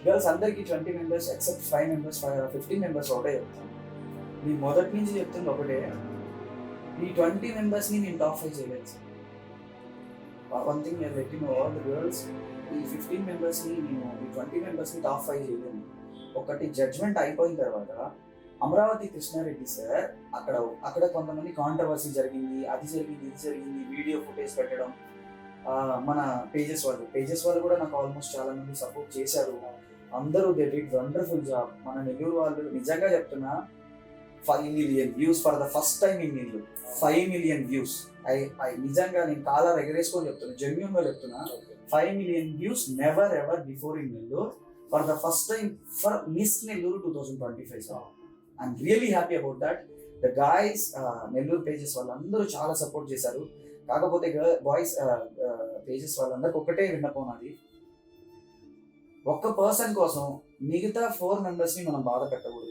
Girls అందరికి 20 members except 5 members 15 members ఒకటే చెప్తాను. నేను మొదటి నుంచి చెప్తుంది ఒకటే, ఈ 20 మెంబర్స్ని నేను టాప్ 5 చేయలేదు సార్. వన్ థింగ్ నేను let you know all the girls, ఈ 15 మెంబర్స్ని నేను ఈ 20 మెంబర్స్ని టాప్ 5 చేయలేను. ఒకటి జడ్జ్మెంట్ అయిపోయిన తర్వాత అమరావతి కృష్ణారెడ్డి సార్ అక్కడ అక్కడ కొంతమంది కాంట్రవర్సీ జరిగింది, అది జరిగింది, ఇది జరిగింది, వీడియో ఫుటేజ్ పెట్టడం. మన పేజెస్ వాళ్ళు కూడా నాకు ఆల్మోస్ట్ చాలా మంది సపోర్ట్ చేశారు. అందరూ దే డిడ్ వండర్ఫుల్ జాబ్. మన నెల్లూరు వాళ్ళు నిజంగా చెప్తున్నా 5 million views for the first time in Nellore. 5 million views. I నిజంగా నేను కాలర్ ఎగరేసుకొని చెప్తున్నా, జెన్యూన్ గా చెప్తున్నా. 5 million views never ever before in Nellore for the first time for miss Nellore 2025 sir. I'm really happy about that. The guys Nellore pages వాళ్ళందరూ చాలా support చేశారు. కాకపోతే boys pages వాళ్ళందరికి ఒకటే విన్నపం ఒక్క పర్సన్ కోసం మిగతా 4 మెంబర్స్ని మనం బాధ పెట్టకూడదు.